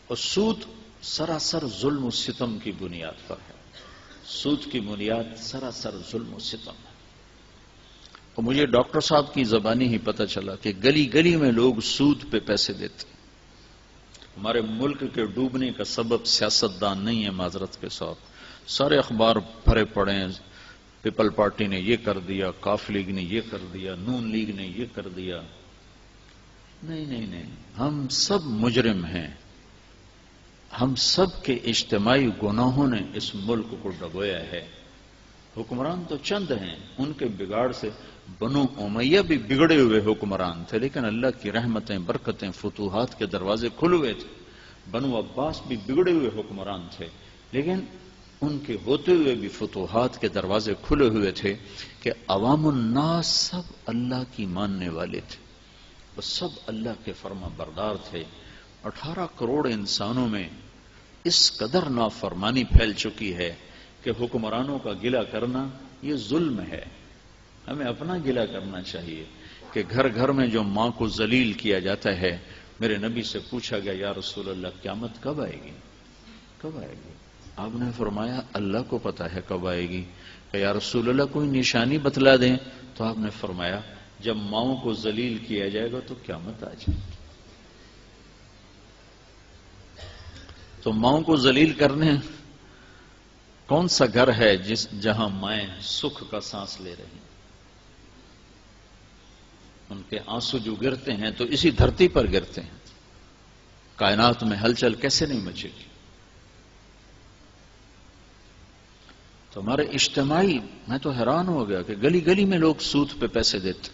اور سود سراسر ظلم و ستم کی بنیاد پر ہے. سود کی بنیاد سراسر ظلم و ستم ہے. اور مجھے ڈاکٹر صاحب کی زبانی ہی پتہ چلا کہ گلی گلی میں لوگ سود پہ پیسے دیتے. ہمارے ملک کے ڈوبنے کا سبب سیاستدان نہیں ہے، معذرت کے ساتھ. سارے اخبار بھرے پڑے ہیں، پیپل پارٹی نے یہ کر دیا، کاف لیگ نے یہ کر دیا، نون لیگ نے یہ کر دیا. نہیں نہیں نہیں، ہم سب مجرم ہیں. ہم سب کے اجتماعی گناہوں نے اس ملک کو ڈبویا ہے. حکمران تو چند ہیں، ان کے بگاڑ سے بنو امیہ بھی بگڑے ہوئے حکمران تھے، لیکن اللہ کی رحمتیں، برکتیں، فتوحات کے دروازے کھلے ہوئے تھے. بنو عباس بھی بگڑے ہوئے حکمران تھے، لیکن ان کے ہوتے ہوئے بھی فتوحات کے دروازے کھلے ہوئے تھے کہ عوام الناس سب اللہ کی ماننے والے تھے، وہ سب اللہ کے فرما بردار تھے. 18 کروڑ انسانوں میں اس قدر نافرمانی پھیل چکی ہے کہ حکمرانوں کا گلہ کرنا یہ ظلم ہے. ہمیں اپنا گلہ کرنا چاہیے کہ گھر گھر میں جو ماں کو ذلیل کیا جاتا ہے. میرے نبی سے پوچھا گیا، یا رسول اللہ قیامت کب آئے گی؟ کب آئے گی؟ آپ نے فرمایا اللہ کو پتا ہے کب آئے گی. کہ یا رسول اللہ کوئی نشانی بتلا دیں. تو آپ نے فرمایا جب ماؤں کو ذلیل کیا جائے گا تو قیامت آ جائے گی. تو ماؤں کو ذلیل کرنے کون سا گھر ہے جہاں مائیں سکھ کا سانس لے رہی ہیں؟ ان کے آنسو جو گرتے ہیں تو اسی دھرتی پر گرتے ہیں. کائنات میں ہلچل کیسے نہیں مچے گی؟ تو ہمارے اجتماعی، میں تو حیران ہو گیا کہ گلی گلی میں لوگ سود پہ پیسے دیتے.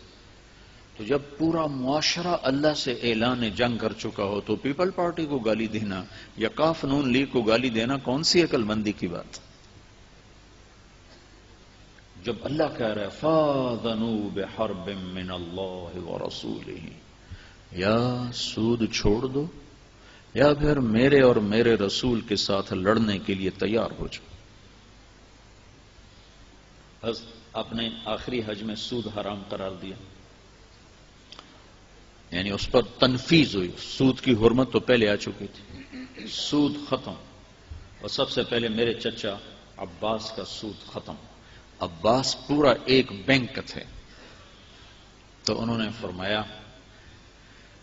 تو جب پورا معاشرہ اللہ سے اعلان جنگ کر چکا ہو تو پیپل پارٹی کو گالی دینا یا کاف نون لیگ کو گالی دینا کون سی عقل مندی کی بات؟ جب اللہ کہہ رہا ہے فَآذَنُوا بِحَرْبٍ مِّنَ اللَّهِ وَرَسُولِهِ، یا سود چھوڑ دو یا پھر میرے اور میرے رسول کے ساتھ لڑنے کے لیے تیار ہو جاؤ. بس آپ نے آخری حج میں سود حرام قرار دیا، یعنی اس پر تنفیذ ہوئی. سود کی حرمت تو پہلے آ چکی تھی، سود ختم. اور سب سے پہلے میرے چچا عباس کا سود ختم. عباس پورا ایک بینک تھے. تو انہوں نے فرمایا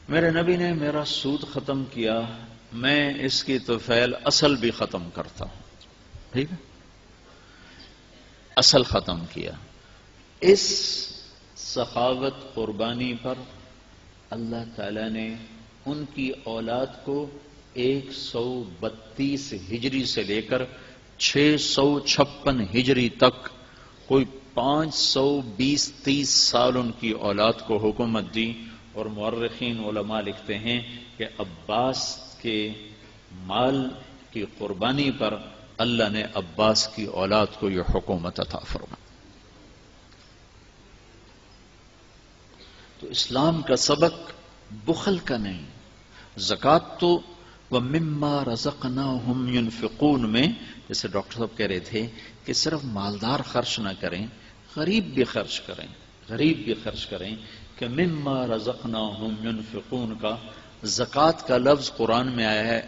میرے نبی نے میرا سود ختم کیا، میں اس کی طفیل اصل بھی ختم کرتا ہوں. ٹھیک ہے، اصل ختم کیا. اس سخاوت قربانی پر اللہ تعالی نے ان کی اولاد کو 132 ہجری سے لے کر 656 ہجری تک کوئی 520-30 سال ان کی اولاد کو حکومت دی. اور مورخین علماء لکھتے ہیں کہ عباس کے مال کی قربانی پر اللہ نے عباس کی اولاد کو یہ حکومت عطا فرمائی. تو اسلام کا سبق بخل کا نہیں. زکوٰۃ تو وَمِمَّا رَزَقْنَاهُمْ يُنْفِقُونَ میں جیسے ڈاکٹر صاحب کہہ رہے تھے کہ صرف مالدار خرچ نہ کریں، غریب بھی خرچ کریں. غریب بھی خرچ کریں کہ مما رزقناہم ينفقون کا زکوٰۃ کا لفظ قرآن میں آیا ہے.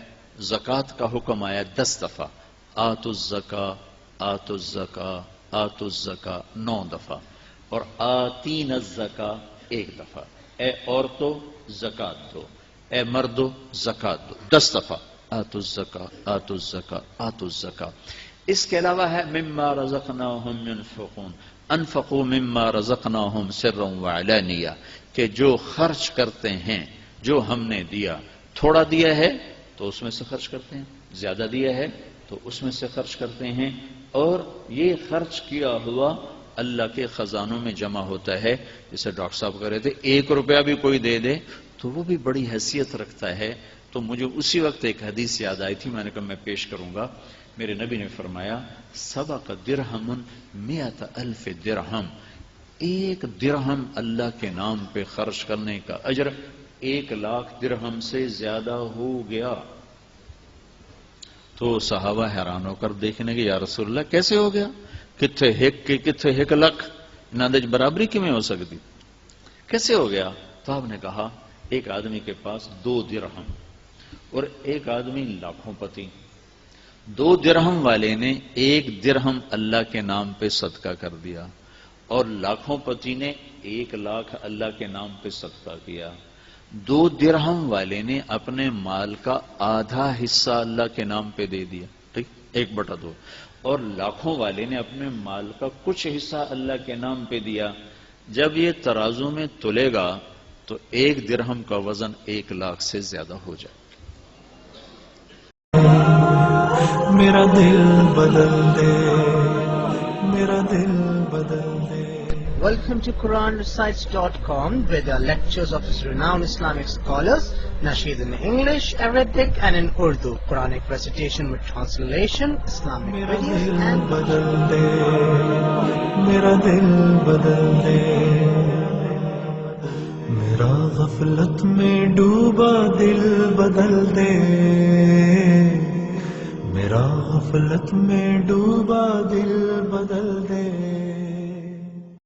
زکوٰۃ کا حکم آیا 10 دفعہ. آتوا الزکاۃ، آتوا الزکاۃ، آتوا الزکاۃ 9 دفعہ. اور آتین الزکاۃ 1 دفعہ. اے عورتوں زکوٰۃ دو، اے مردوں زکوٰۃ دو. 10 دفعہ آتوا الزکاۃ، آتوا الزکاۃ، آتوا الزکاۃ. اس کے علاوہ ہے مما رزقناہم ينفقون، انفقوا مما رزقناہم سرا وعلانیہ، کہ جو خرچ کرتے ہیں جو ہم نے دیا. تھوڑا دیا ہے تو اس میں سے خرچ کرتے ہیں، زیادہ دیا ہے تو اس میں سے خرچ کرتے ہیں. اور یہ خرچ کیا ہوا اللہ کے خزانوں میں جمع ہوتا ہے. جیسے ڈاکٹر صاحب کہہ رہے تھے 1 روپیہ بھی کوئی دے دے تو وہ بھی بڑی حیثیت رکھتا ہے. تو مجھے اسی وقت ایک حدیث یاد آئی تھی، میں نے کہا میں پیش کروں گا. میرے نبی نے فرمایا سبق درہم 100,000 درہم، 1 درہم اللہ کے نام پہ خرچ کرنے کا اجر 1,00,000 درہم سے زیادہ ہو گیا. تو صحابہ حیران ہو کر دیکھنے کے یا رسول اللہ کیسے ہو گیا؟ کتھے ہک کے کتھے 1,00,000 نادج برابری کی میں ہو سکتی، کیسے ہو گیا؟ تو آپ نے کہا ایک آدمی کے پاس 2 درہم، اور ایک آدمی لاکھوں پتی. 2 درہم والے نے 1 درہم اللہ کے نام پہ صدقہ کر دیا اور لاکھوں پتی نے 1 لاکھ اللہ کے نام پہ صدقہ کیا. 2 درہم والے نے اپنے مال کا آدھا حصہ اللہ کے نام پہ دے دیا، ٹھیک، 1/2، اور لاکھوں والے نے اپنے مال کا کچھ حصہ اللہ کے نام پہ دیا. جب یہ ترازو میں تلے گا تو 1 درہم کا وزن 1 لاکھ سے زیادہ ہو جائے. میرا دل بدل دے، میرا دل بدل دے. Welcome to QuranRecites.com, where there are lectures of renowned Islamic scholars, nasheed in English, Arabic and in Urdu, Quranic recitation with translation, Islamic میرا videos دل and بدل دے، میرا دل بدل دے. میرا غفلت میں ڈوبا دل بدل دے، میرا غفلت میں ڈوبا دل بدل